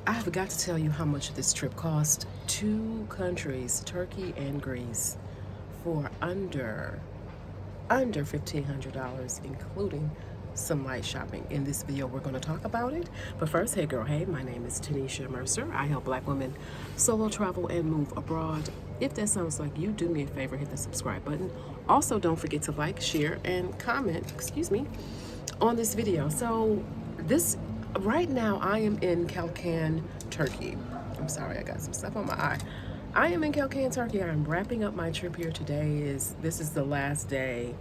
I forgot to tell you how much this trip cost. Two countries, Turkey and Greece, for under $1,500, including some light shopping. In this video, we're going to talk about it. But first, hey girl, hey, my name is Tanisha Mercer. I help black women solo travel and move abroad. If that sounds like you, do me a favor, hit the subscribe button. Also, don't forget to like, share, and comment, on this video. So right now I am in Kalkan, Turkey. I'm sorry, I got some stuff on my eye. I am in Kalkan, Turkey. I'm wrapping up my trip here today. This is the last day.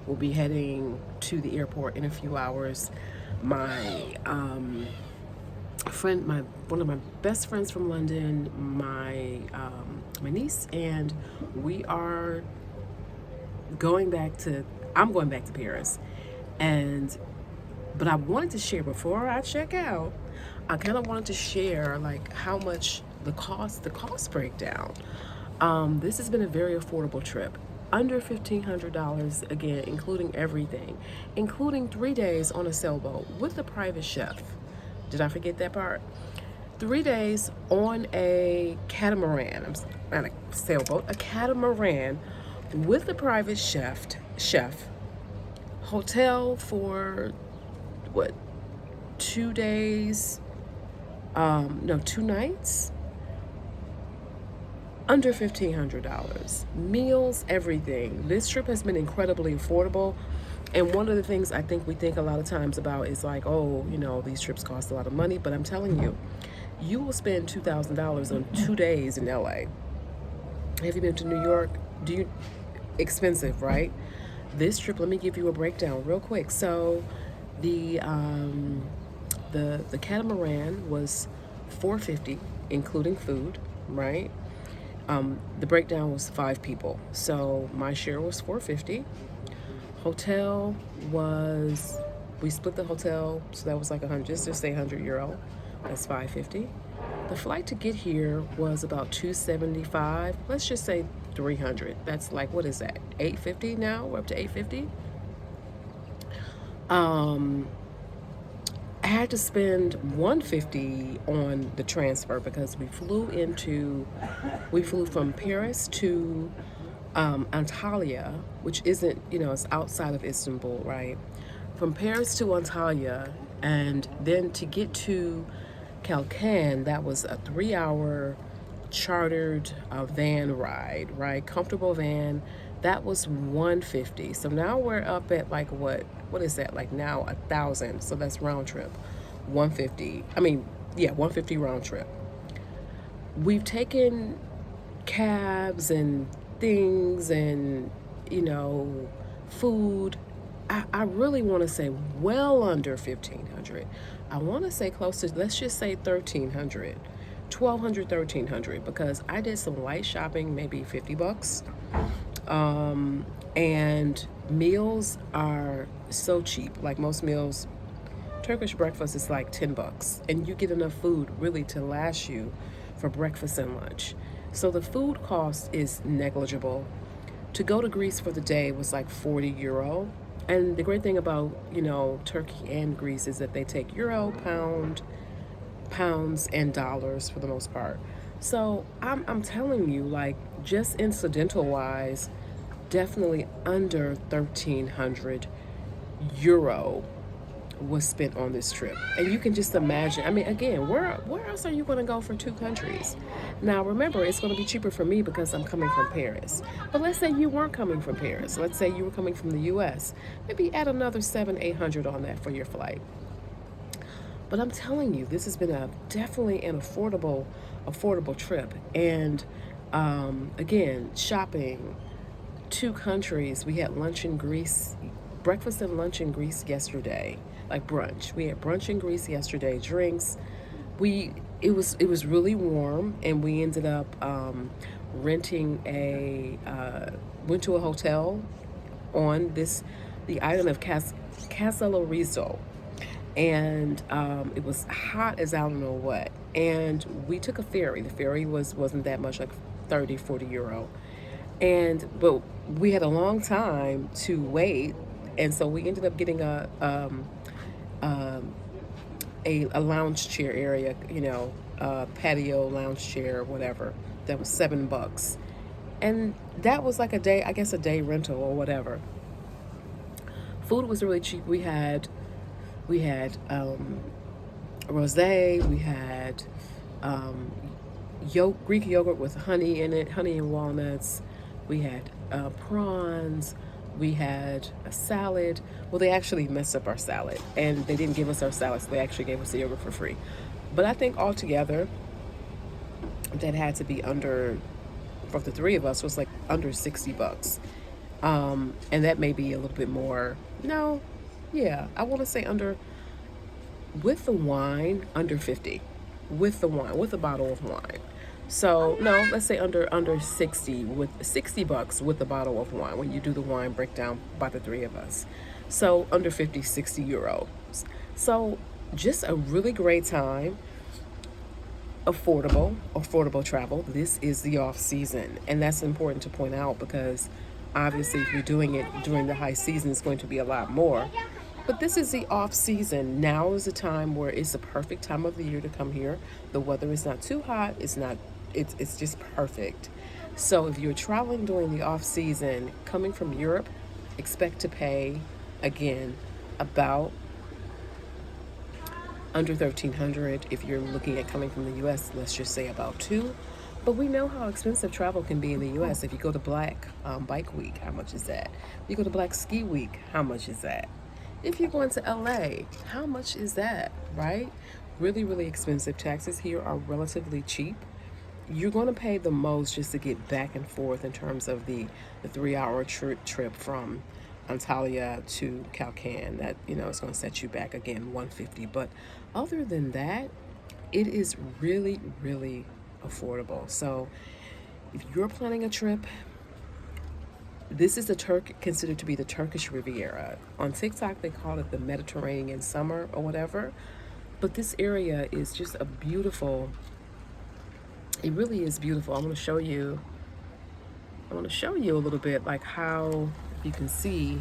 We'll be heading to the airport in a few hours. My one of my best friends from London, my niece, and we are going back to. I'm going back to Paris, but I wanted to share before I check out. I kind of wanted to share like how much the cost breakdown. This has been a very affordable trip, under $1,500 again, including everything, including 3 days on a sailboat with a private chef. Did I forget that part? 3 days on a catamaran, not a sailboat, a catamaran with a private chef, hotel for what, 2 days, no, 2 nights, under $1,500, meals, everything. This trip has been incredibly affordable. And one of the things I think we think a lot of times about is like, oh, these trips cost a lot of money, but I'm telling you, you will spend $2,000 on 2 days in LA. Have you been to New York? Expensive, right? This trip, let me give you a breakdown real quick. So the catamaran was $450, including food, right? The breakdown was 5 people, so my share was $450. Hotel was, we split the hotel, so that was like 100, just say €100. That's $550. The flight to get here was about $275. Let's just say $300. That's like, what is that? $850 now. We're up to $850. I had to spend $150 on the transfer because we flew from Paris to Antalya, which isn't, it's outside of Istanbul, right? From Paris to Antalya, and then to get to Kalkan, that was a 3-hour chartered van ride, right? Comfortable van. That was $150. So now we're up at like what is that? Like now 1,000. So that's round trip. $150. $150 round trip. We've taken cabs and things and food. I really want to say well under 1,500. I want to say close to, let's just say 1,300. 1,200, 1,300, because I did some light shopping, maybe $50. And meals are so cheap. Like most meals, Turkish breakfast is like $10, and you get enough food really to last you for breakfast and lunch. So the food cost is negligible. To go to Greece for the day was like €40. And the great thing about, Turkey and Greece is that they take euro, pounds, and dollars for the most part. So I'm telling you, like, just incidental wise, definitely under €1,300 was spent on this trip. And you can just imagine, again, where else are you going to go for 2 countries? Now remember, it's going to be cheaper for me because I'm coming from Paris. But let's say you weren't coming from Paris. Let's say you were coming from the US. Maybe add another $700-800 on that for your flight. But I'm telling you, this has been definitely an affordable trip. And again, shopping, 2 countries. We had lunch in Greece, breakfast and lunch in Greece yesterday, like brunch. We had brunch in Greece yesterday, drinks. It was really warm, and we ended up renting went to a hotel on the island of Kastellorizo. And it was hot as I don't know what. And we took a ferry. The ferry wasn't that much, like 30-40 euro. But we had a long time to wait, and so we ended up getting a lounge chair area, patio lounge chair, whatever. That was $7, and that was like a day, I guess, a day rental or whatever. Food was really cheap. We had rosé. We had um, Greek yogurt with honey in it, honey and walnuts. We had prawns. We had a salad. Well, they actually messed up our salad, and they didn't give us our salad, so they actually gave us the yogurt for free. But I think altogether, that had to be under, for the three of us, was like under $60. And that may be a little bit more. No, yeah, I want to say under, with the wine, under 50, with the wine, with a bottle of wine. So no, let's say under 60, with $60 with a bottle of wine when you do the wine breakdown by the three of us. So under 50, 60 euros. So just a really great time. Affordable travel. This is the off season, and that's important to point out because obviously if you're doing it during the high season, it's going to be a lot more. But this is the off season. Now is a time where it's the perfect time of the year to come here. The weather is not too hot. It's just perfect. So if you're traveling during the off season, coming from Europe, expect to pay again about under 1,300. If you're looking at coming from the U.S., let's just say about two. But we know how expensive travel can be in the U.S. If you go to Black Bike Week, how much is that? If you go to Black Ski Week, how much is that? If you're going to LA, how much is that, right? Really, really expensive. Taxes here are relatively cheap. You're going to pay the most just to get back and forth in terms of the 3-hour trip from Antalya to Kalkan. That, is going to set you back again 150. But other than that, it is really, really affordable. So if you're planning a trip, this is considered to be the Turkish Riviera. On TikTok, they call it the Mediterranean summer or whatever. But this area is just a beautiful. It really is beautiful. I want to show you a little bit, like how you can see.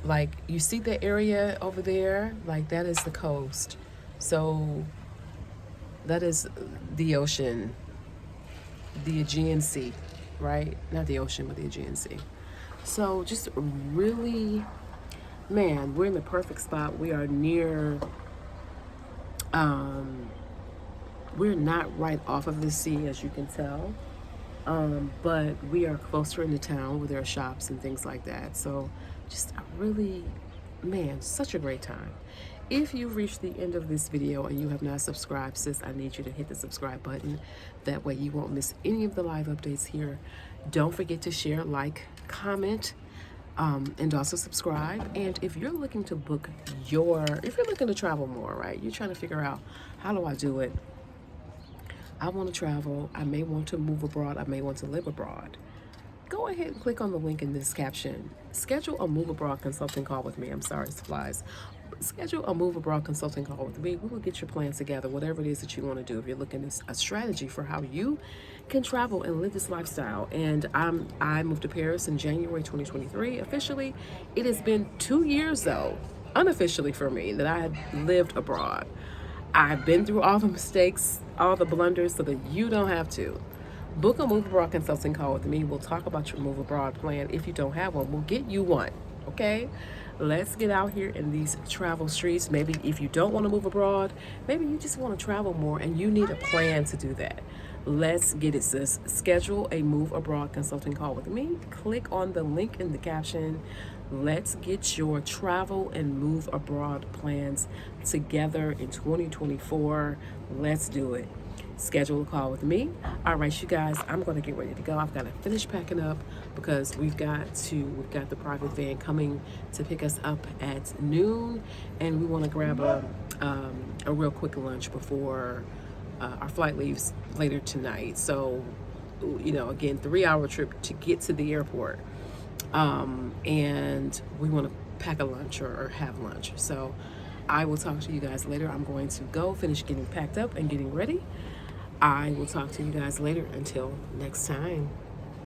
Like you see the area over there, like that is the coast. So that is the ocean, the Aegean Sea, right? Not the ocean, but the Aegean Sea. So just really, man, we're in the perfect spot. We are near, we're not right off of the sea, as you can tell. But we are closer into town where there are shops and things like that. So just a really, man, such a great time. If you've reached the end of this video and you have not subscribed, sis, I need you to hit the subscribe button. That way you won't miss any of the live updates here. Don't forget to share, like, comment, and also subscribe. And if you're looking to if you're looking to travel more, right? You're trying to figure out, how do I do it? I want to travel. I may want to move abroad. I may want to live abroad. Go ahead and click on the link in this caption. Schedule a move abroad consulting call with me. I'm sorry, supplies. Schedule a move abroad consulting call with me. We will get your plans together, whatever it is that you want to do. If you're looking at a strategy for how you can travel and live this lifestyle. And I moved to Paris in January 2023. Officially, it has been 2 years, though, unofficially for me, that I have lived abroad. I've been through all the mistakes, all the blunders, so that you don't have to. Book a move abroad consulting call with me. We'll talk about your move abroad plan. If you don't have one, we'll get you one, okay? Let's get out here in these travel streets. Maybe if you don't want to move abroad, maybe you just want to travel more and you need a plan to do that. Let's get it, sis. Schedule a move abroad consulting call with me. Click on the link in the caption. Let's get your travel and move abroad plans together in 2024. Let's do it. Schedule a call with me. All right, you guys, I'm going to get ready to go. I've got to finish packing up because we've got the private van coming to pick us up at noon, and we want to grab a real quick lunch before our flight leaves later tonight. So, again, 3-hour trip to get to the airport. And we want to pack a lunch or have lunch. So I will talk to you guys later. I'm going to go finish getting packed up and getting ready. I will talk to you guys later. Until next time.